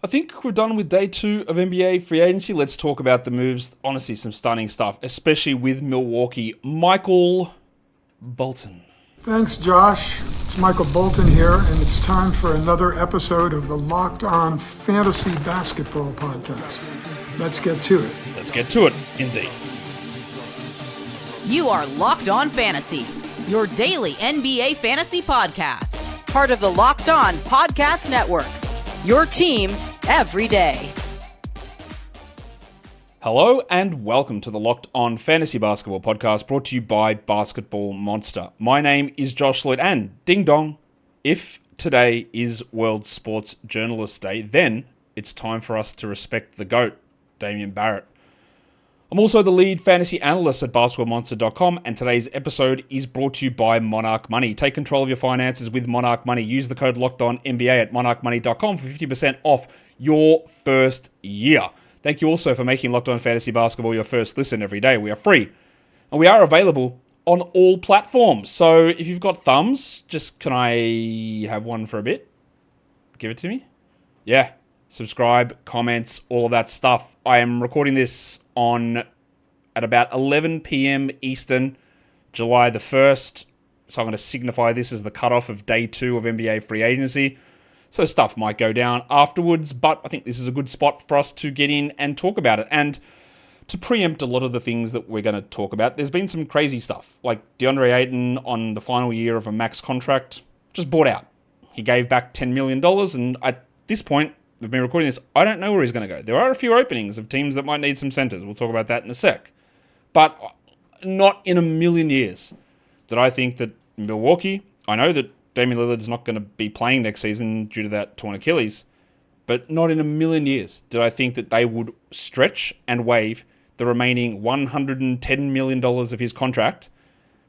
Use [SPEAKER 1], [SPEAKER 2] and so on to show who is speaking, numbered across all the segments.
[SPEAKER 1] I think we're done with day 2 of NBA free agency. Let's talk about the moves. Honestly, some stunning stuff, especially with Milwaukee. Michael Bolton.
[SPEAKER 2] Thanks, Josh. It's Michael Bolton here, and it's time for another episode of the Locked On Fantasy Basketball Podcast. Let's get to it.
[SPEAKER 1] Let's get to it, indeed.
[SPEAKER 3] You are Locked On Fantasy, your daily NBA fantasy podcast. Part of the Locked On Podcast Network, your team every day.
[SPEAKER 1] Hello and welcome to the Locked On Fantasy Basketball Podcast, brought to you by Basketball Monster. My name is Josh Lloyd, and ding dong, if today is World Sports Journalist Day, then it's time for us to respect the GOAT, Damian Barrett. I'm also the lead fantasy analyst at basketballmonster.com, and today's episode is brought to you by Monarch Money. Take control of your finances with Monarch Money. Use the code LOCKEDONNBA at monarchmoney.com for 50% off your first year. Thank you also for making Locked On Fantasy Basketball your first listen every day. We are free, and we are available on all platforms. So if you've got thumbs, can I have one for a bit? Give it to me? Yeah. Subscribe, comments, all of that stuff. I am recording this at about 11 p.m. Eastern, July the 1st. So I'm going to signify this as the cutoff of day 2 of NBA free agency. So stuff might go down afterwards, but I think this is a good spot for us to get in and talk about it. And to preempt a lot of the things that we're going to talk about, there's been some crazy stuff. Like DeAndre Ayton on the final year of a max contract, just bought out. He gave back $10 million, and at this point, we've been recording this, I don't know where he's going to go. There are a few openings of teams that might need some centers. We'll talk about that in a sec. But not in a million years did I think that Milwaukee, I know that Damian Lillard is not going to be playing next season due to that torn Achilles, but not in a million years did I think that they would stretch and waive the remaining $110 million of his contract,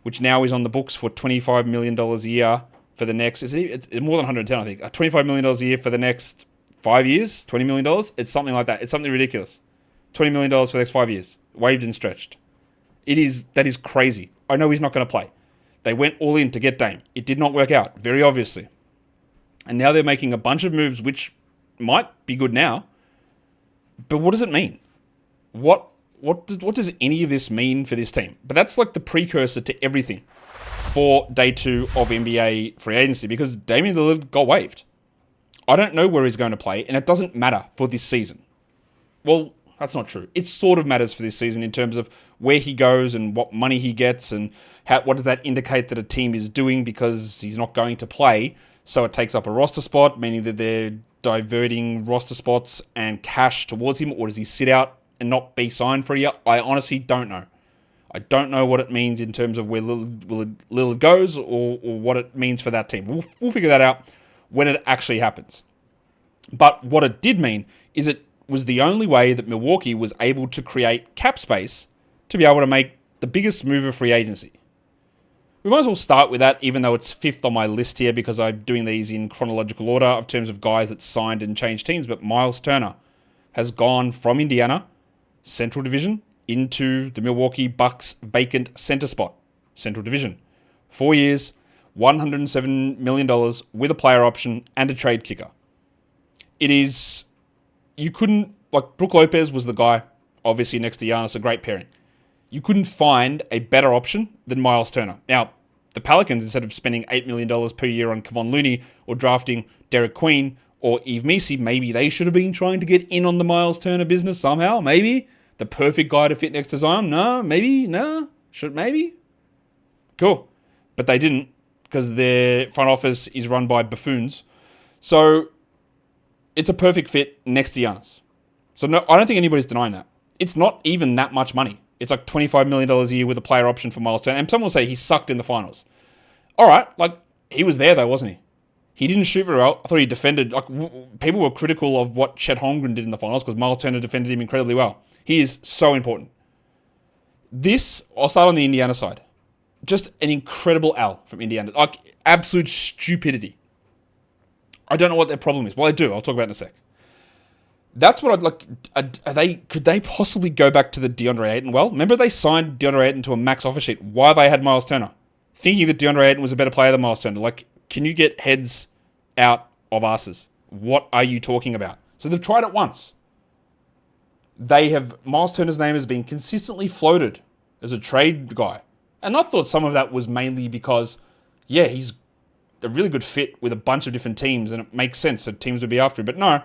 [SPEAKER 1] which now is on the books for $25 million a year for the next, it's more than 110, I think, $25 million a year for the next 5 years, $20 million. It's something like that. It's something ridiculous. $20 million for the next 5 years, waived and stretched. That is crazy. I know he's not going to play. They went all in to get Dame. It did not work out, very obviously. And now they're making a bunch of moves which might be good now. But what does it mean? What does any of this mean for this team? But that's like the precursor to everything for day 2 of NBA free agency, because Damian Lillard got waived. I don't know where he's going to play, and it doesn't matter for this season. Well, that's not true. It sort of matters for this season in terms of where he goes and what money he gets and what does that indicate that a team is doing, because he's not going to play. So it takes up a roster spot, meaning that they're diverting roster spots and cash towards him, or does he sit out and not be signed for a year? I honestly don't know. I don't know what it means in terms of where Lillard goes or what it means for that team. We'll figure that out when it actually happens. But what it did mean is it was the only way that Milwaukee was able to create cap space to be able to make the biggest move of free agency. We might as well start with that, even though it's 5th on my list here because I'm doing these in chronological order of terms of guys that signed and changed teams. But Myles Turner has gone from Indiana, Central Division, into the Milwaukee Bucks vacant center spot, Central Division. 4 years, $107 million with a player option and a trade kicker. Brook Lopez was the guy, obviously next to Giannis, a great pairing. You couldn't find a better option than Myles Turner. Now, the Pelicans, instead of spending $8 million per year on Kevon Looney or drafting Derek Queen or Yves Missi, maybe they should have been trying to get in on the Myles Turner business somehow, maybe. The perfect guy to fit next to Zion? No, maybe, no, should maybe. Cool. But they didn't, because their front office is run by buffoons. So it's a perfect fit next to Giannis. So no, I don't think anybody's denying that. It's not even that much money. It's like $25 million a year with a player option for Myles Turner. And someone will say he sucked in the finals. All right, he was there though, wasn't he? He didn't shoot very well. I thought he defended. People were critical of what Chet Holmgren did in the finals because Myles Turner defended him incredibly well. He is so important. I'll start on the Indiana side. Just an incredible L from Indiana. Absolute stupidity. I don't know what their problem is. Well, I do. I'll talk about it in a sec. That's what I'd like. Could they possibly go back to the DeAndre Ayton? Well, remember they signed DeAndre Ayton to a max offer sheet while they had Myles Turner, thinking that DeAndre Ayton was a better player than Myles Turner. Can you get heads out of asses? What are you talking about? So they've tried it once. Myles Turner's name has been consistently floated as a trade guy. And I thought some of that was mainly because, yeah, he's a really good fit with a bunch of different teams and it makes sense that teams would be after him. But no,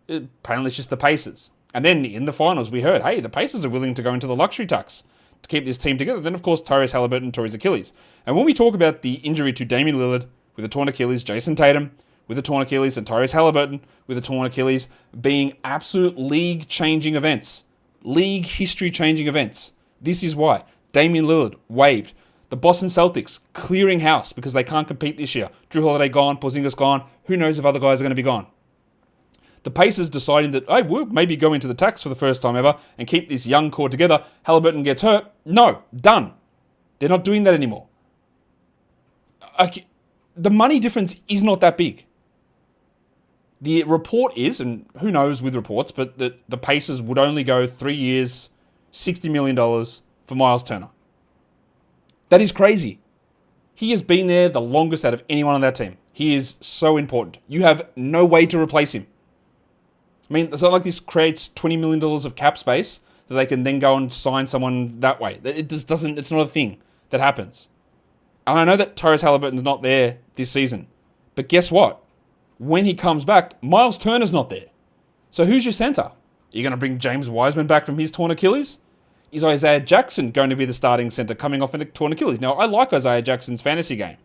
[SPEAKER 1] apparently it's just the Pacers. And then in the finals, we heard, hey, the Pacers are willing to go into the luxury tax to keep this team together. Then, of course, Tyrese Halliburton tore his Achilles. And when we talk about the injury to Damian Lillard with a torn Achilles, Jason Tatum with a torn Achilles, and Tyrese Halliburton with a torn Achilles being absolute league-changing events, league history-changing events, this is why. Damian Lillard waived. The Boston Celtics clearing house because they can't compete this year. Drew Holiday gone, Porzingis gone. Who knows if other guys are going to be gone? The Pacers deciding that, hey, we'll maybe go into the tax for the first time ever and keep this young core together. Halliburton gets hurt. No, done. They're not doing that anymore. The money difference is not that big. The report is, and who knows with reports, but that the Pacers would only go 3 years, $60 million for Myles Turner. That is crazy. He has been there the longest out of anyone on that team. He is so important. You have no way to replace him. I mean, it's not like this creates $20 million of cap space that they can then go and sign someone that way. It just doesn't, it's not a thing that happens. And I know that Tyrese Halliburton's not there this season. But guess what? When he comes back, Myles Turner's not there. So who's your center? Are you going to bring James Wiseman back from his torn Achilles? Is Isaiah Jackson going to be the starting center coming off a torn Achilles? Now, I like Isaiah Jackson's fantasy game.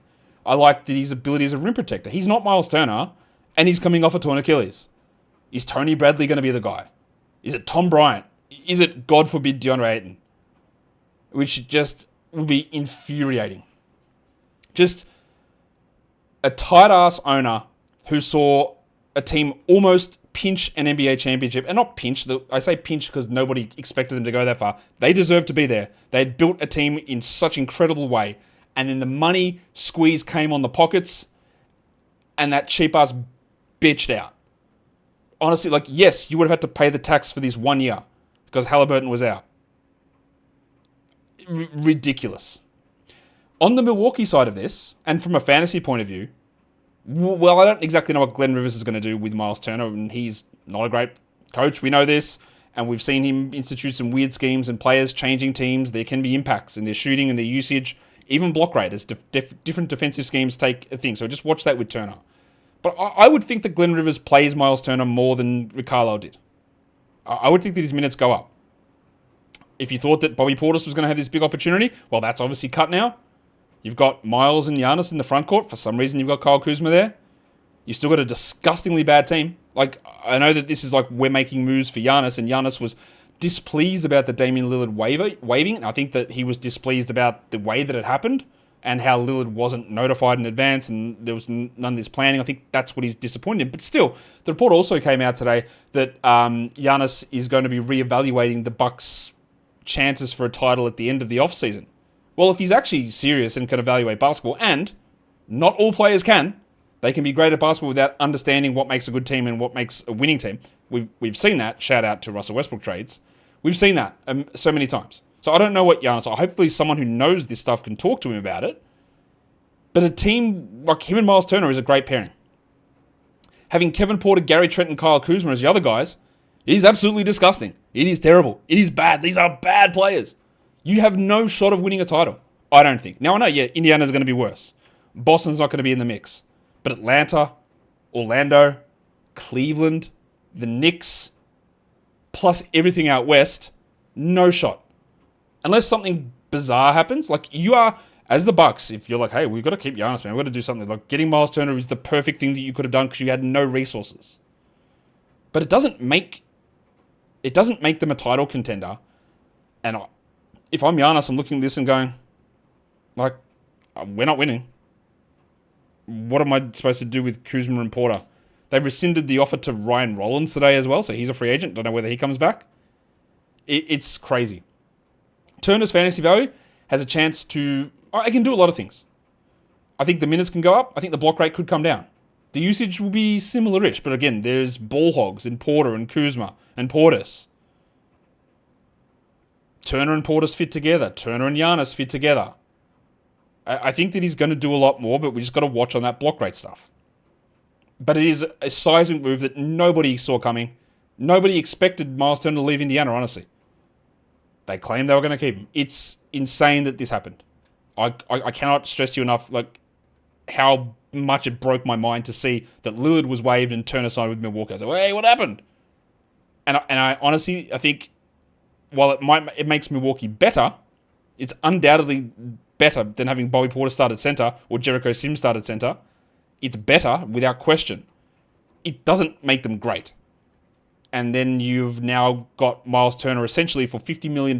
[SPEAKER 1] I like his ability as a rim protector. He's not Myles Turner, and he's coming off a torn Achilles. Is Tony Bradley going to be the guy? Is it Tom Bryant? Is it, God forbid, DeAndre Ayton? Which just would be infuriating. Just a tight-ass owner who saw a team almost pinch an NBA championship. And not pinch, I say pinch because nobody expected them to go that far. They deserved to be there. They had built a team in such incredible way. And then the money squeeze came on the pockets and that cheap-ass bitched out. Honestly, like, yes, you would have had to pay the tax for this 1 year because Halliburton was out. Ridiculous. On the Milwaukee side of this, and from a fantasy point of view, well, I don't exactly know what Glenn Rivers is going to do with Myles Turner, and he's not a great coach. We know this, and we've seen him institute some weird schemes and players changing teams. There can be impacts in their shooting and their usage, even block rate as different defensive schemes take a thing. So just watch that with Turner. But I would think that Glenn Rivers plays Myles Turner more than Rick Carlisle did. I would think that his minutes go up. If you thought that Bobby Portis was going to have this big opportunity, well, that's obviously cut now. You've got Myles and Giannis in the front court. For some reason, you've got Kyle Kuzma there. You've still got a disgustingly bad team. Like, I know that this is like we're making moves for Giannis, and Giannis was displeased about the Damian Lillard waiving. I think that he was displeased about the way that it happened and how Lillard wasn't notified in advance and there was none of this planning. I think that's what he's disappointed in. But still, the report also came out today that Giannis is going to be reevaluating the Bucks' chances for a title at the end of the offseason. Well, if he's actually serious and can evaluate basketball, and not all players can, they can be great at basketball without understanding what makes a good team and what makes a winning team. We've seen that. Shout out to Russell Westbrook trades. We've seen that so many times. So I don't know what Giannis... Hopefully someone who knows this stuff can talk to him about it. But a team like him and Myles Turner is a great pairing. Having Kevin Porter, Gary Trent, and Kyle Kuzma as the other guys is absolutely disgusting. It is terrible. It is bad. These are bad players. You have no shot of winning a title, I don't think. Now, I know, yeah, Indiana's going to be worse. Boston's not going to be in the mix. But Atlanta, Orlando, Cleveland, the Knicks, plus everything out west, no shot. Unless something bizarre happens. Like, you are, as the Bucks, if you're like, hey, we've got to keep Giannis, man, we've got to do something. Like, getting Myles Turner is the perfect thing that you could have done because you had no resources. But it doesn't make them a title contender. And if I'm Giannis, I'm looking at this and going, like, we're not winning. What am I supposed to do with Kuzma and Porter? They rescinded the offer to Ryan Rollins today as well, so he's a free agent. Don't know whether he comes back. It's crazy. Turner's fantasy value has a chance to... I can do a lot of things. I think the minutes can go up. I think the block rate could come down. The usage will be similar-ish, but again, there's ball hogs in Porter and Kuzma and Portis. Turner and Portis fit together. Turner and Giannis fit together. I think that he's going to do a lot more, but we just got to watch on that block rate stuff. But it is a seismic move that nobody saw coming. Nobody expected Myles Turner to leave Indiana, honestly. They claimed they were going to keep him. It's insane that this happened. I cannot stress to you enough how much it broke my mind to see that Lillard was waived and Turner signed with Milwaukee. I was like, hey, what happened? And I honestly, I think while it makes Milwaukee better, it's undoubtedly better than having Bobby Portis start at center or Jericho Sims start at center. It's better without question. It doesn't make them great. And then you've now got Myles Turner essentially for $50 million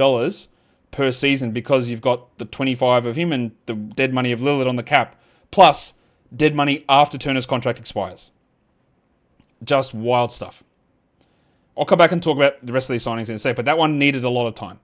[SPEAKER 1] per season because you've got the 25 of him and the dead money of Lillard on the cap, plus dead money after Turner's contract expires. Just wild stuff. I'll come back and talk about the rest of these signings in a sec, but that one needed a lot of time.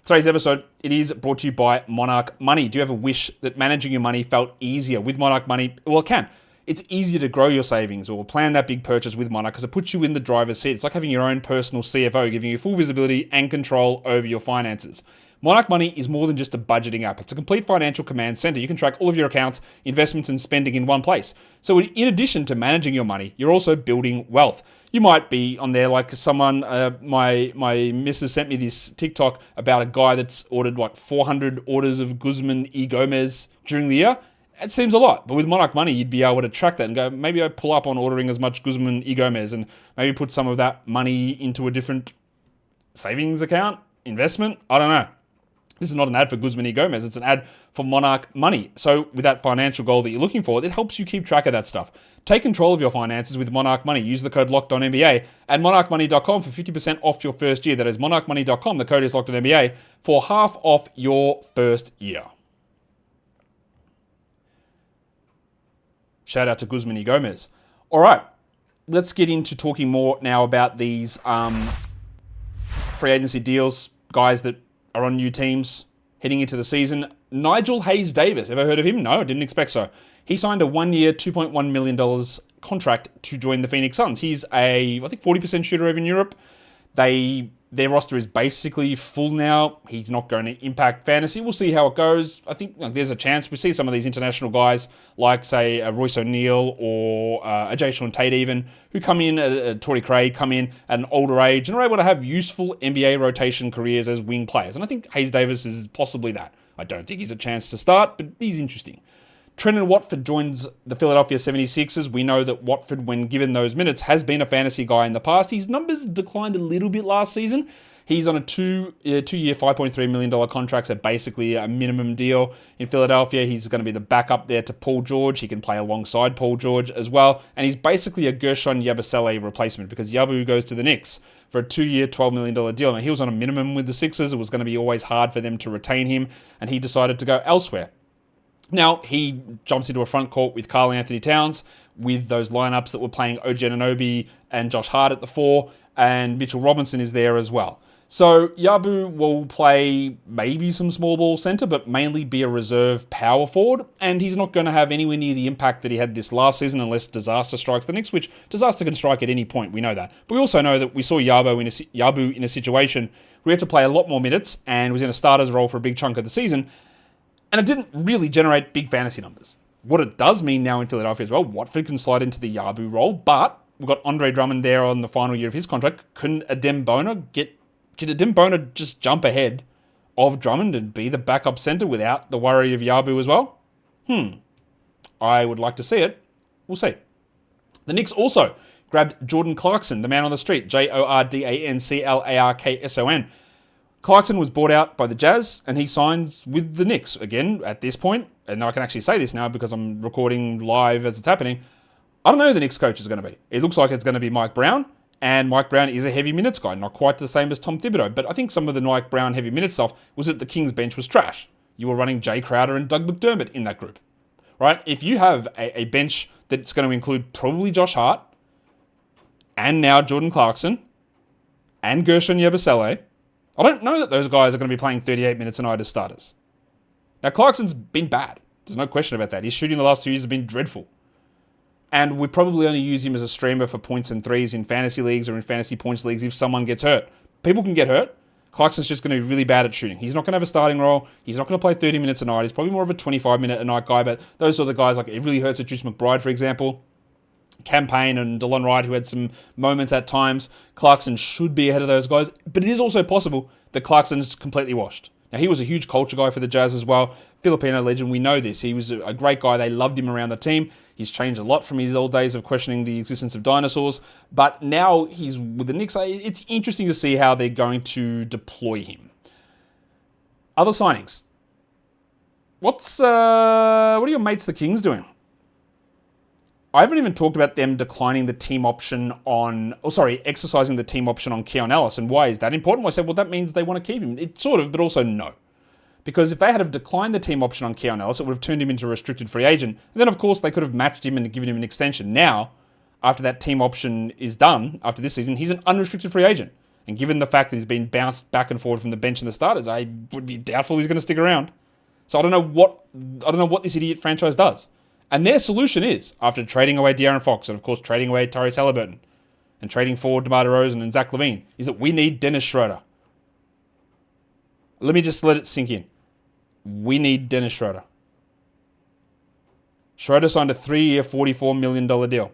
[SPEAKER 1] Today's episode, it is brought to you by Monarch Money. Do you ever wish that managing your money felt easier? With Monarch Money, well, it can. It's easier to grow your savings or plan that big purchase with Monarch because it puts you in the driver's seat. It's like having your own personal CFO, giving you full visibility and control over your finances. Monarch Money is more than just a budgeting app. It's a complete financial command center. You can track all of your accounts, investments, and spending in one place. So in addition to managing your money, you're also building wealth. You might be on there like someone, my missus sent me this TikTok about a guy that's ordered 400 orders of Guzman y Gomez during the year. It seems a lot, but with Monarch Money, you'd be able to track that and go, maybe I pull up on ordering as much Guzman y Gomez and maybe put some of that money into a different savings account, investment. I don't know. This is not an ad for Guzman y Gomez. It's an ad for Monarch Money. So with that financial goal that you're looking for, it helps you keep track of that stuff. Take control of your finances with Monarch Money. Use the code LOCKEDONNBA at monarchmoney.com for 50% off your first year. That is monarchmoney.com. The code is LOCKEDONNBA for half off your first year. Shout out to Guzman y Gomez. All right, let's get into talking more now about these free agency deals, guys that are on new teams heading into the season. Nigel Hayes-Davis, ever heard of him? No, I didn't expect so. He signed a 1-year, $2.1 million contract to join the Phoenix Suns. He's I think 40% shooter over in Europe. Their roster is basically full now. He's not going to impact fantasy. We'll see how it goes. I think there's a chance. We see some of these international guys, like, say, Royce O'Neal or Ajay Sean Tate even, who come in, Torrey Craig, come in at an older age and are able to have useful NBA rotation careers as wing players. And I think Hayes-Davis is possibly that. I don't think he's a chance to start, but he's interesting. Trendon Watford joins the Philadelphia 76ers. We know that Watford, when given those minutes, has been a fantasy guy in the past. His numbers declined a little bit last season. He's on a two-year, $5.3 million contract, so basically a minimum deal in Philadelphia. He's going to be the backup there to Paul George. He can play alongside Paul George as well. And he's basically a Gershon Yabusele replacement because Yabu goes to the Knicks for a 2-year, $12 million deal. Now, he was on a minimum with the Sixers. It was going to be always hard for them to retain him, and he decided to go elsewhere. Now, he jumps into a front court with Karl Anthony Towns, with those lineups that were playing OG Anunoby and Josh Hart at the 4, and Mitchell Robinson is there as well. So Yabu will play maybe some small ball center, but mainly be a reserve power forward, and he's not going to have anywhere near the impact that he had this last season unless disaster strikes the Knicks, which disaster can strike at any point, we know that. But we also know that we saw Yabu in a situation where he had to play a lot more minutes and was in a starter's role for a big chunk of the season, and it didn't really generate big fantasy numbers. What it does mean now in Philadelphia as well, Watford can slide into the Yabu role, but we've got Andre Drummond there on the final year of his contract. Can Adem Bona just jump ahead of Drummond and be the backup center without the worry of Yabu as well? I would like to see it. We'll see. The Knicks also grabbed Jordan Clarkson, the man on the street, Jordanclarkson. Clarkson was bought out by the Jazz, and he signs with the Knicks. Again, at this point, and I can actually say this now because I'm recording live as it's happening, I don't know who the Knicks coach is going to be. It looks like it's going to be Mike Brown, and Mike Brown is a heavy minutes guy, not quite the same as Tom Thibodeau, but I think some of the Mike Brown heavy minutes stuff was that the Kings bench was trash. You were running Jay Crowder and Doug McDermott in that group, right? If you have a bench that's going to include probably Josh Hart, and now Jordan Clarkson, and Gershon Yabusele, I don't know that those guys are going to be playing 38 minutes a night as starters. Now, Clarkson's been bad. There's no question about that. His shooting the last 2 years has been dreadful. And we probably only use him as a streamer for points and threes in fantasy leagues or in fantasy points leagues if someone gets hurt. People can get hurt. Clarkson's just going to be really bad at shooting. He's not going to have a starting role. He's not going to play 30 minutes a night. He's probably more of a 25-minute a night guy, but those are the guys, like it really hurts at Juice McBride, for example. Campaign and Delon Wright, who had some moments at times. Clarkson should be ahead of those guys, but it is also possible that Clarkson's completely washed. Now, he was a huge culture guy for the Jazz as well. Filipino legend, we know this. He was a great guy. They loved him around the team. He's changed a lot from his old days of questioning the existence of dinosaurs, but now he's with the Knicks. It's interesting to see how they're going to deploy him. Other signings. What are your mates the Kings doing? I haven't even talked about them declining the team option exercising the team option on Keon Ellis. And why is that important? Well, I said, well, that means they want to keep him. It sort of, but also no. Because if they had have declined the team option on Keon Ellis, it would have turned him into a restricted free agent. And then, of course, they could have matched him and given him an extension. Now, after that team option is done, after this season, he's an unrestricted free agent. And given the fact that he's been bounced back and forward from the bench and the starters, I would be doubtful he's going to stick around. So I don't know what this idiot franchise does. And their solution is, after trading away De'Aaron Fox and, of course, trading away Tyrese Halliburton and trading forward DeMar DeRozan and Zach LaVine, is that we need Dennis Schröder. Let me just let it sink in. We need Dennis Schröder. Schröder signed a 3-year, $44 million deal.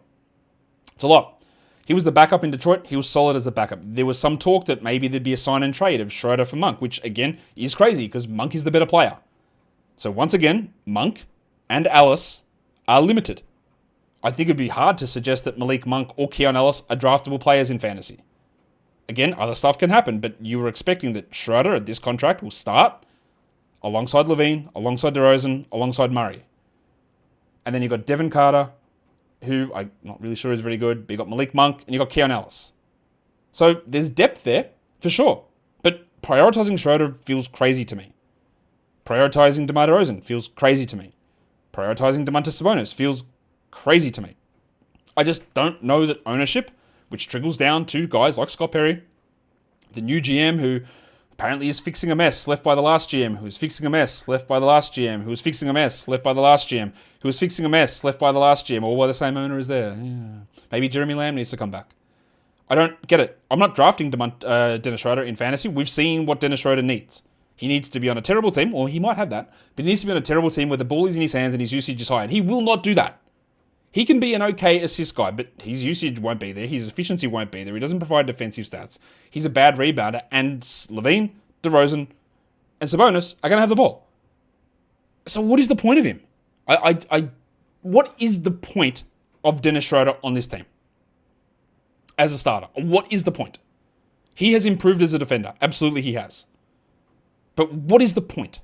[SPEAKER 1] It's a lot. He was the backup in Detroit. He was solid as a backup. There was some talk that maybe there'd be a sign and trade of Schröder for Monk, which, again, is crazy because Monk is the better player. So, once again, Monk and Ellis are limited. I think it'd be hard to suggest that Malik Monk or Keon Ellis are draftable players in fantasy. Again, other stuff can happen, but you were expecting that Schröder at this contract will start alongside LaVine, alongside DeRozan, alongside Murray. And then you've got Devin Carter, who I'm not really sure is very good, but you've got Malik Monk, and you've got Keon Ellis. So there's depth there, for sure. But prioritizing Schröder feels crazy to me. Prioritizing DeMar DeRozan feels crazy to me. Prioritizing Domantas Sabonis feels crazy to me. I just don't know that ownership, which trickles down to guys like Scott Perry, the new GM who apparently is fixing a mess left by the last GM, who's fixing a mess left by the last GM, who's fixing a mess left by the last GM, who was fixing a mess left by the last GM, all while the same owner is there. Yeah. Maybe Jeremy Lamb needs to come back. I don't get it. I'm not drafting Dennis Schröder in fantasy. We've seen what Dennis Schröder needs. He needs to be on a terrible team, or he might have that, but he needs to be on a terrible team where the ball is in his hands and his usage is high, and he will not do that. He can be an okay assist guy, but his usage won't be there. His efficiency won't be there. He doesn't provide defensive stats. He's a bad rebounder, and LaVine, DeRozan, and Sabonis are going to have the ball. So what is the point of him? What is the point of Dennis Schröder on this team as a starter? What is the point? He has improved as a defender. Absolutely he has. But what is the point?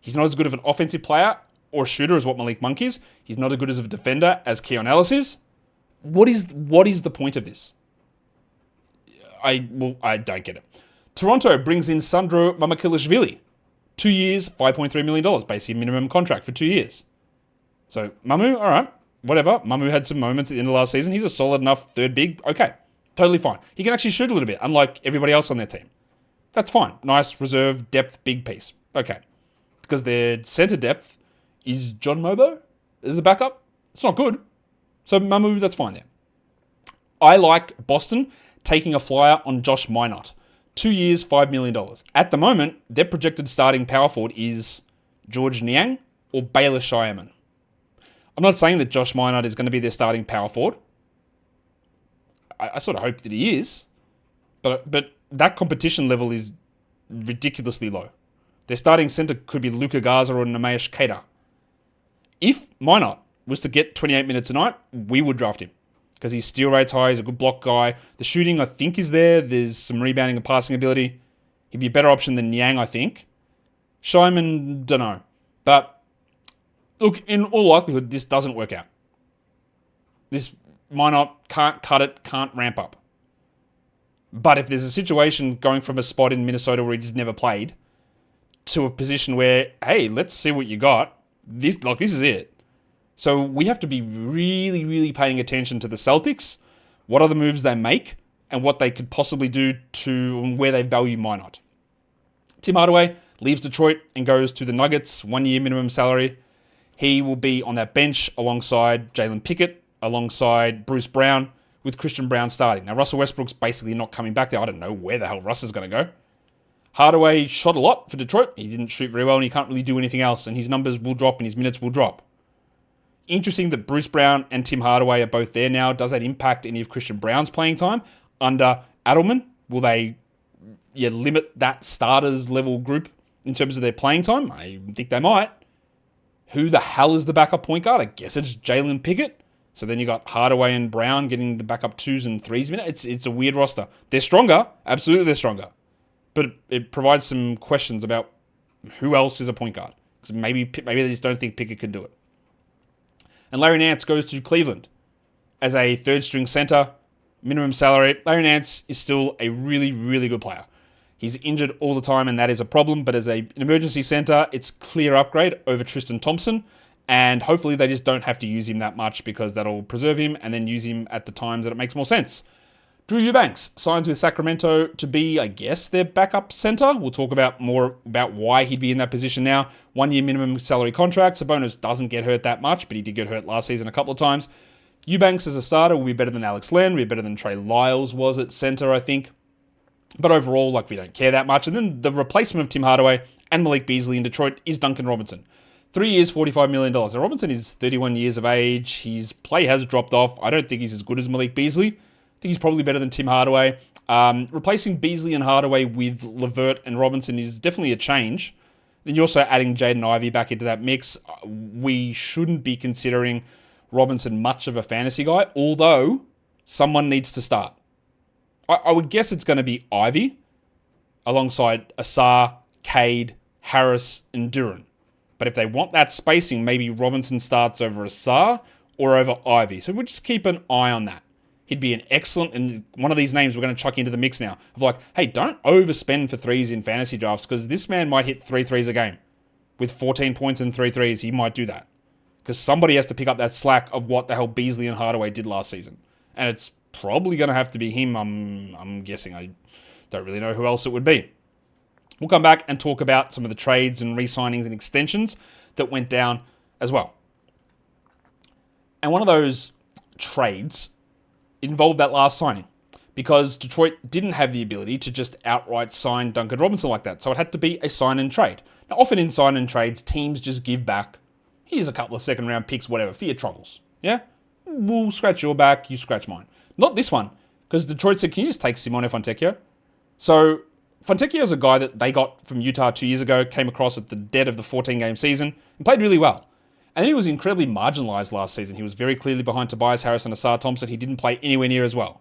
[SPEAKER 1] He's not as good of an offensive player or shooter as what Malik Monk is. He's not as good as a defender as Keon Ellis is. What is the point of this? I don't get it. Toronto brings in Sandro Mamakilishvili. 2 years, $5.3 million, basic minimum contract for 2 years. So Mamu, all right, whatever. Mamu had some moments at the end of last season. He's a solid enough third big. Okay, totally fine. He can actually shoot a little bit, unlike everybody else on their team. That's fine. Nice, reserve, depth, big piece. Okay. Because their center depth is John Mobo as the backup. It's not good. So Mamu, that's fine there. I like Boston taking a flyer on Josh Minott. 2 years, $5 million. At the moment, their projected starting power forward is George Niang or Baylor Shireman. I'm not saying that Josh Minott is going to be their starting power forward. I sort of hope that he is. But that competition level is ridiculously low. Their starting center could be Luka Garza or Nemesh Keita. If Minott was to get 28 minutes a night, we would draft him. Because his steal rate's high, he's a good block guy. The shooting, I think, is there. There's some rebounding and passing ability. He'd be a better option than Niang, I think. Shireman, don't know. But, look, in all likelihood, this doesn't work out. This Minott can't cut it, can't ramp up. But if there's a situation going from a spot in Minnesota where he just never played to a position where, hey, let's see what you got. This is it. So we have to be really, really paying attention to the Celtics, what are the moves they make, and what they could possibly do to where they value Minott. Tim Hardaway leaves Detroit and goes to the Nuggets, 1 year minimum salary. He will be on that bench alongside Jalen Pickett, alongside Bruce Brown, with Christian Brown starting. Now, Russell Westbrook's basically not coming back there. I don't know where the hell Russ is going to go. Hardaway shot a lot for Detroit. He didn't shoot very well, and he can't really do anything else, and his numbers will drop and his minutes will drop. Interesting that Bruce Brown and Tim Hardaway are both there now. Does that impact any of Christian Brown's playing time under Adelman? Will they limit that starters level group in terms of their playing time? I think they might. Who the hell is the backup point guard? I guess it's Jalen Pickett. So then you got Hardaway and Brown getting the backup 2s and 3s. It's a weird roster. They're stronger. Absolutely they're stronger. But it provides some questions about who else is a point guard. Because maybe they just don't think Pickett can do it. And Larry Nance goes to Cleveland as a third-string center, minimum salary. Larry Nance is still a really, really good player. He's injured all the time, and that is a problem. But as an emergency center, it's clear upgrade over Tristan Thompson. And hopefully they just don't have to use him that much because that'll preserve him and then use him at the times that it makes more sense. Drew Eubanks signs with Sacramento to be, I guess, their backup center. We'll talk about more about why he'd be in that position now. 1 year minimum salary contract. Sabonis doesn't get hurt that much, but he did get hurt last season a couple of times. Eubanks as a starter will be better than Alex Len, will be better than Trey Lyles was at center, I think. But overall, we don't care that much. And then the replacement of Tim Hardaway and Malik Beasley in Detroit is Duncan Robinson. 3 years, $45 million. Now, Robinson is 31 years of age. His play has dropped off. I don't think he's as good as Malik Beasley. I think he's probably better than Tim Hardaway. Replacing Beasley and Hardaway with LeVert and Robinson is definitely a change. Then you're also adding Jaden Ivey back into that mix. We shouldn't be considering Robinson much of a fantasy guy, although someone needs to start. I would guess it's going to be Ivey alongside Asar, Cade, Harris, and Duran. But if they want that spacing, maybe Robinson starts over Asar or over Ivey. So we'll just keep an eye on that. He'd be an excellent, and one of these names we're going to chuck into the mix now, of hey, don't overspend for threes in fantasy drafts because this man might hit 3 threes a game. With 14 points and 3 threes, he might do that. Because somebody has to pick up that slack of what the hell Beasley and Hardaway did last season. And it's probably going to have to be him, I'm guessing. I don't really know who else it would be. We'll come back and talk about some of the trades and re-signings and extensions that went down as well. And one of those trades involved that last signing because Detroit didn't have the ability to just outright sign Duncan Robinson like that. So it had to be a sign and trade. Now, often in sign and trades, teams just give back, here's a couple of second round picks, whatever, for your troubles. Yeah? We'll scratch your back, you scratch mine. Not this one, because Detroit said, can you just take Simone Fontecchio? So Fontecchio is a guy that they got from Utah 2 years ago, came across at the dead of the 14-game season, and played really well. And then he was incredibly marginalized last season. He was very clearly behind Tobias Harris and Asar Thompson. He didn't play anywhere near as well.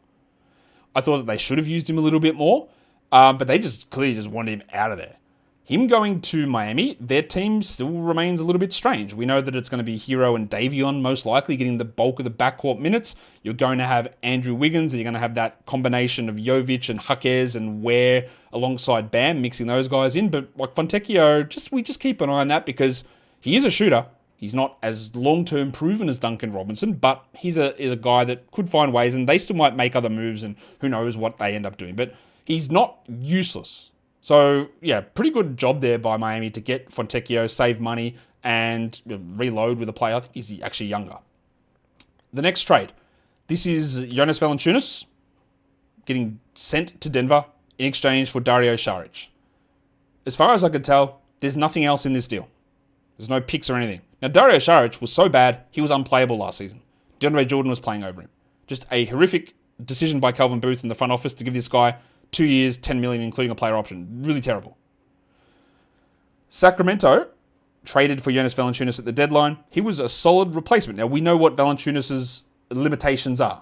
[SPEAKER 1] I thought that they should have used him a little bit more, but they just clearly just wanted him out of there. Him going to Miami, their team still remains a little bit strange. We know that it's going to be Hero and Davion most likely getting the bulk of the backcourt minutes. You're going to have Andrew Wiggins, and you're going to have that combination of Jovic and Jaquez and Ware alongside Bam, mixing those guys in. But Fontecchio, we just keep an eye on that because he is a shooter. He's not as long-term proven as Duncan Robinson, but he's a guy that could find ways, and they still might make other moves, and who knows what they end up doing. But he's not useless. So, yeah, pretty good job there by Miami to get Fontecchio, save money, and reload with a player. I think he's actually younger. The next trade. This is Jonas Valanciunas getting sent to Denver in exchange for Dario Saric. As far as I can tell, there's nothing else in this deal. There's no picks or anything. Now, Dario Saric was so bad, he was unplayable last season. DeAndre Jordan was playing over him. Just a horrific decision by Calvin Booth in the front office to give this guy 2 years, $10 million, including a player option. Really terrible. Sacramento traded for Jonas Valanciunas at the deadline. He was a solid replacement. Now, we know what Valanciunas' limitations are.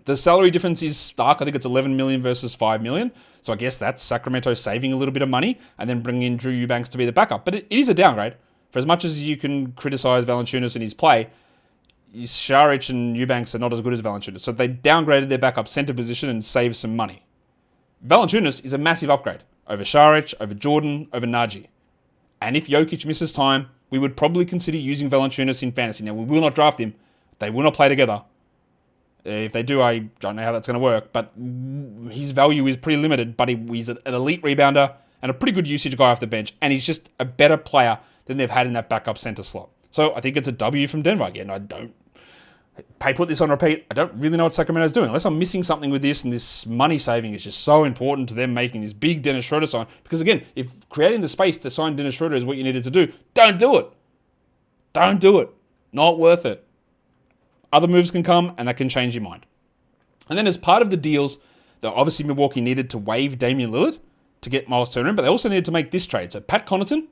[SPEAKER 1] The salary difference is stark. I think it's $11 million versus $5 million. So I guess that's Sacramento saving a little bit of money and then bringing in Drew Eubanks to be the backup. But it is a downgrade. For as much as you can criticize Valanciunas and his play, Saric and Eubanks are not as good as Valanciunas. So they downgraded their backup center position and saved some money. Valanciunas is a massive upgrade over Saric, over Jordan, over Najee. And if Jokic misses time, we would probably consider using Valanciunas in fantasy. Now, we will not draft him. They will not play together. If they do, I don't know how that's going to work. But his value is pretty limited. But he's an elite rebounder and a pretty good usage guy off the bench. And he's just a better player than they've had in that backup center slot. So I think it's a W from Denver. Again, put this on repeat. I don't really know what Sacramento's doing. Unless I'm missing something with this, and this money saving is just so important to them making this big Dennis Schröder sign. Because again, if creating the space to sign Dennis Schröder is what you needed to do, don't do it. Don't do it. Not worth it. Other moves can come, and that can change your mind. And then as part of the deals, that obviously Milwaukee needed to waive Damian Lillard to get Myles Turner in, but they also needed to make this trade. So Pat Connaughton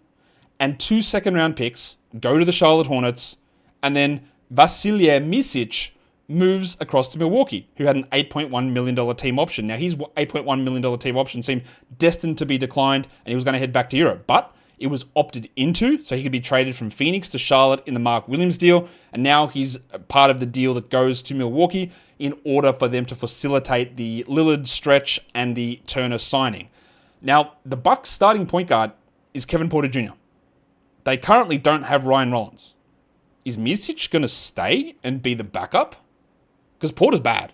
[SPEAKER 1] and 2 second-round picks go to the Charlotte Hornets, and then Vasilije Micic moves across to Milwaukee, who had an $8.1 million team option. Now, his $8.1 million team option seemed destined to be declined, and he was going to head back to Europe. But it was opted into, so he could be traded from Phoenix to Charlotte in the Mark Williams deal, and now he's part of the deal that goes to Milwaukee in order for them to facilitate the Lillard stretch and the Turner signing. Now, the Bucks' starting point guard is Kevin Porter Jr. They currently don't have Ryan Rollins. Is Micic going to stay and be the backup? Because Porter's bad.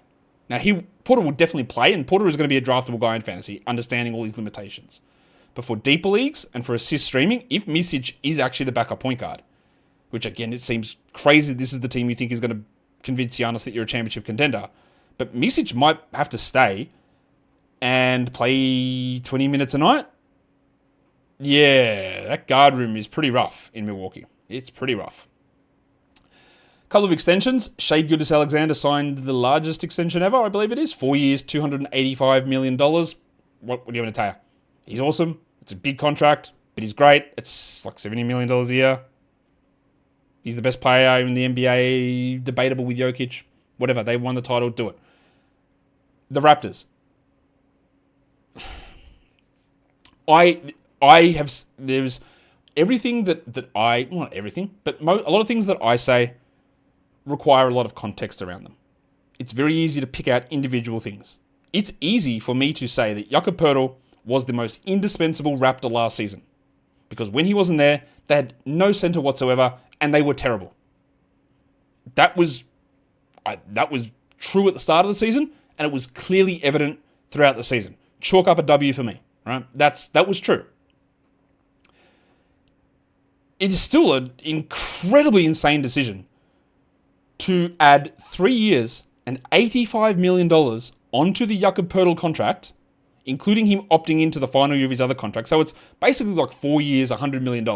[SPEAKER 1] Now, Porter will definitely play, and Porter is going to be a draftable guy in fantasy, understanding all his limitations. But for deeper leagues and for assist streaming, if Micic is actually the backup point guard, which again, it seems crazy this is the team you think is going to convince Giannis that you're a championship contender, but Micic might have to stay and play 20 minutes a night. Yeah, that guard room is pretty rough in Milwaukee. It's pretty rough. Couple of extensions. Shai Gilgeous-Alexander signed the largest extension ever, I believe it is. 4 years, $285 million. What do you want to tell you? He's awesome. It's a big contract, but he's great. It's like $70 million a year. He's the best player in the NBA, debatable with Jokic. Whatever, they won the title, do it. The Raptors. There's everything not everything, but a lot of things that I say require a lot of context around them. It's very easy to pick out individual things. It's easy for me to say that Jakob Poeltl was the most indispensable Raptor last season. Because when he wasn't there, they had no center whatsoever, and they were terrible. That was true at the start of the season, and it was clearly evident throughout the season. Chalk up a W for me, right? That was true. It is still an incredibly insane decision to add 3 years and $85 million onto the Jakob Poeltl contract, including him opting into the final year of his other contract. So it's basically like 4 years, $100 million.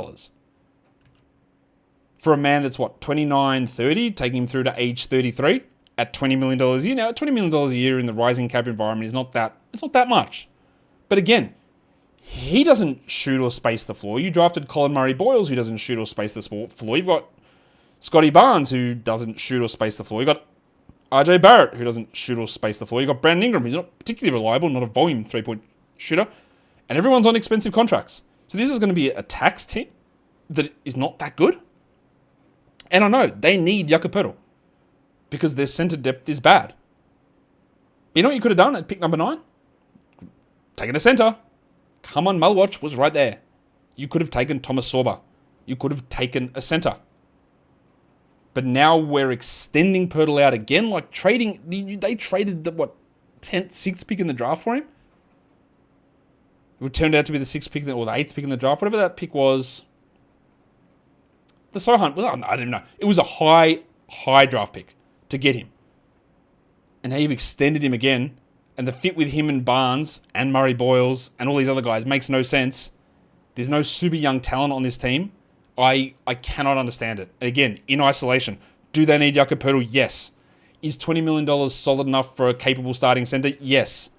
[SPEAKER 1] For a man that's, 29, 30, taking him through to age 33 at $20 million a year. Now, $20 million a year in the rising cap environment is not that much. But again, he doesn't shoot or space the floor. You drafted Colin Murray-Boyles, who doesn't shoot or space the floor. You've got Scotty Barnes, who doesn't shoot or space the floor. You've got RJ Barrett, who doesn't shoot or space the floor. You've got Brandon Ingram, who's not particularly reliable, not a volume three-point shooter. And everyone's on expensive contracts. So this is going to be a tax team that is not that good. And I know, they need Jakob Poeltl because their center depth is bad. You know what you could have done at pick number 9? Taken a center. Come on, Mulwatch was right there. You could have taken Thomas Sorba. You could have taken a center. But now we're extending Poeltl out again, like trading. They traded the 10th, 6th pick in the draft for him. It turned out to be the 6th pick or the 8th pick in the draft, whatever that pick was. The Sohan, well, I don't know. It was a high draft pick to get him. And now you've extended him again, and the fit with him and Barnes and Murray-Boyles and all these other guys makes no sense. There's no super young talent on this team. I cannot understand it. And again, in isolation, do they need Jakob Poeltl? Yes. Is $20 million solid enough for a capable starting center? Yes.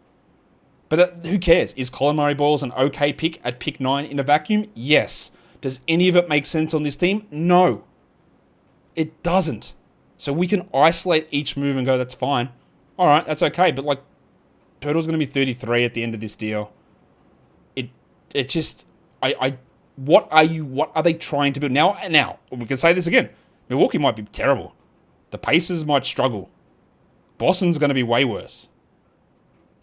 [SPEAKER 1] But who cares? Is Colin Murray-Boyles an okay pick at pick 9 in a vacuum? Yes. Does any of it make sense on this team? No. It doesn't. So we can isolate each move and go, that's fine. All right, that's okay. But Poeltl's going to be 33 at the end of this deal. It just, what are they trying to build? Now, we can say this again. Milwaukee might be terrible. The Pacers might struggle. Boston's going to be way worse.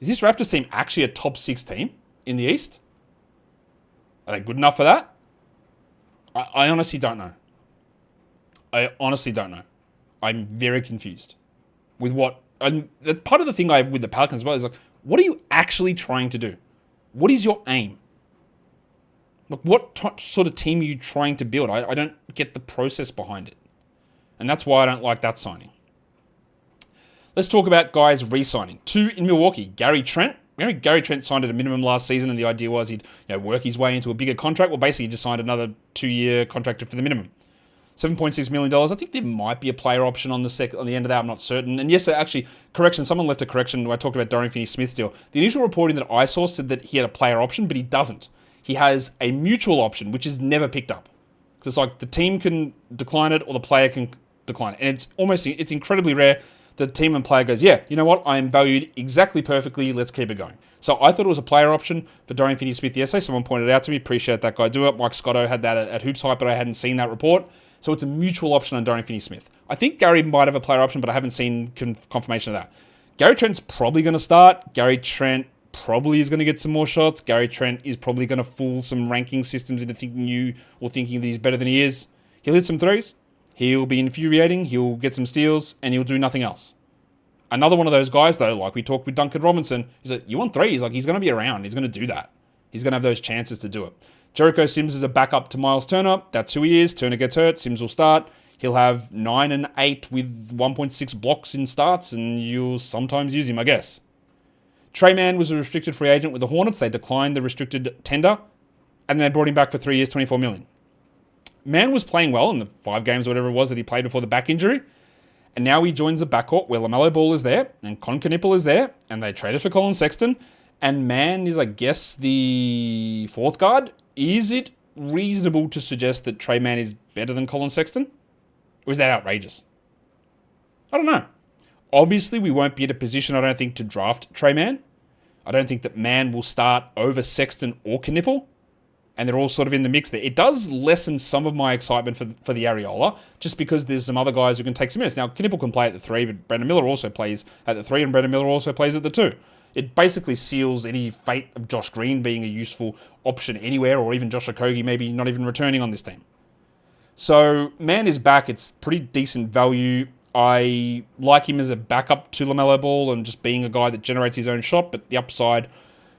[SPEAKER 1] Is this Raptors team actually a top 6 team in the East? Are they good enough for that? I honestly don't know. I'm very confused with what... part of the thing I have with the Pelicans as well is what are you actually trying to do? What is your aim? What sort of team are you trying to build? I don't get the process behind it. And that's why I don't like that signing. Let's talk about guys re-signing. 2 in Milwaukee. Gary Trent. Gary Trent signed at a minimum last season, and the idea was he'd work his way into a bigger contract. Well, basically, he just signed another 2-year contract for the minimum. $7.6 million. I think there might be a player option on the end of that. I'm not certain. And yes, actually, correction. Someone left a correction when I talked about Dorian Finney-Smith's deal. The initial reporting that I saw said that he had a player option, but he doesn't. He has a mutual option, which is never picked up. Because it's like the team can decline it or the player can decline it. And it's incredibly rare that the team and player goes, yeah, you know what? I am valued exactly perfectly. Let's keep it going. So I thought it was a player option for Dorian Finney-Smith yesterday. Someone pointed it out to me. Appreciate that guy do it. Mike Scotto had that at Hoops Hype, but I hadn't seen that report. So it's a mutual option on Dorian Finney-Smith. I think Gary might have a player option, but I haven't seen confirmation of that. Gary Trent's probably going to start. Gary Trent probably is going to get some more shots. Gary Trent is probably going to fool some ranking systems into thinking that he's better than he is. He'll hit some threes. He'll be infuriating. He'll get some steals, and he'll do nothing else. Another one of those guys, though, like we talked with Duncan Robinson, is that you want threes. Like, he's going to be around. He's going to do that. He's going to have those chances to do it. Jericho Sims is a backup to Myles Turner. That's who he is. Turner gets hurt. Sims will start. He'll have 9 and 8 with 1.6 blocks in starts, and you'll sometimes use him, I guess. Trey Mann was a restricted free agent with the Hornets. They declined the restricted tender, and they brought him back for 3 years, $24 million. Mann was playing well in the 5 games or whatever it was that he played before the back injury, and now he joins the backcourt where LaMelo Ball is there, and Con Knippel is there, and they traded for Colin Sexton, and Mann is, I guess, the 4th guard. Is it reasonable to suggest that Trey Mann is better than Colin Sexton? Or is that outrageous? I don't know. Obviously, we won't be in a position, I don't think, to draft Trey Mann. I don't think that Mann will start over Sexton or Knippel. And they're all sort of in the mix there. It does lessen some of my excitement for the Areola, just because there's some other guys who can take some minutes. Now, Knippel can play at the 3, but Brandon Miller also plays at the 3, and Brandon Miller also plays at the 2. It basically seals any fate of Josh Green being a useful option anywhere, or even Josh Okogie maybe not even returning on this team. So, Mann is back. It's pretty decent value. I like him as a backup to LaMelo Ball and just being a guy that generates his own shot, but the upside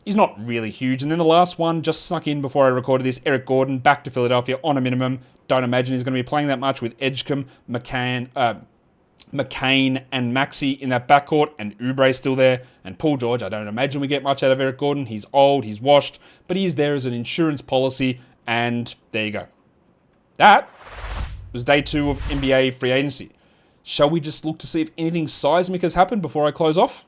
[SPEAKER 1] is not really huge. And then the last one just snuck in before I recorded this. Eric Gordon back to Philadelphia on a minimum. Don't imagine he's going to be playing that much with Edgecombe, McCain and Maxey in that backcourt, and Oubre still there, and Paul George. I don't imagine we get much out of Eric Gordon. He's old, he's washed, but he's there as an insurance policy, and there you go. That was day 2 of NBA free agency. Shall we just look to see if anything seismic has happened before I close off?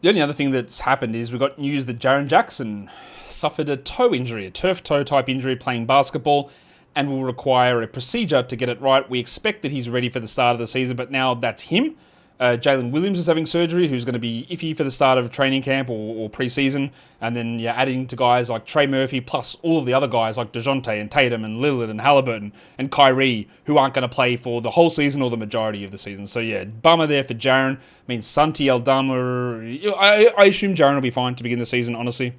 [SPEAKER 1] The only other thing that's happened is we got news that Jaren Jackson suffered a toe injury, a turf toe type injury playing basketball, and will require a procedure to get it right. We expect that he's ready for the start of the season, but now that's him. Jalen Williams is having surgery, who's going to be iffy for the start of training camp or preseason. And then you're adding to guys like Trey Murphy, plus all of the other guys like DeJounte and Tatum and Lillard and Halliburton and Kyrie, who aren't going to play for the whole season or the majority of the season. So yeah, bummer there for Jaren. I mean, Santi Aldama, I assume Jaren will be fine to begin the season, honestly.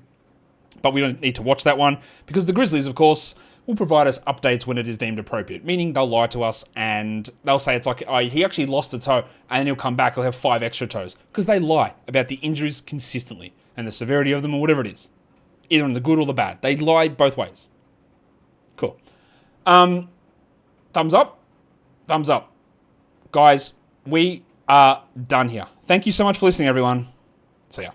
[SPEAKER 1] But we don't need to watch that one, because the Grizzlies, of course, will provide us updates when it is deemed appropriate, meaning they'll lie to us and they'll say it's like, oh, he actually lost a toe, and then he'll come back, he'll have 5 extra toes, because they lie about the injuries consistently and the severity of them or whatever it is, either in the good or the bad. They lie both ways. Cool. Thumbs up. Thumbs up. Guys, we are done here. Thank you so much for listening, everyone. See ya.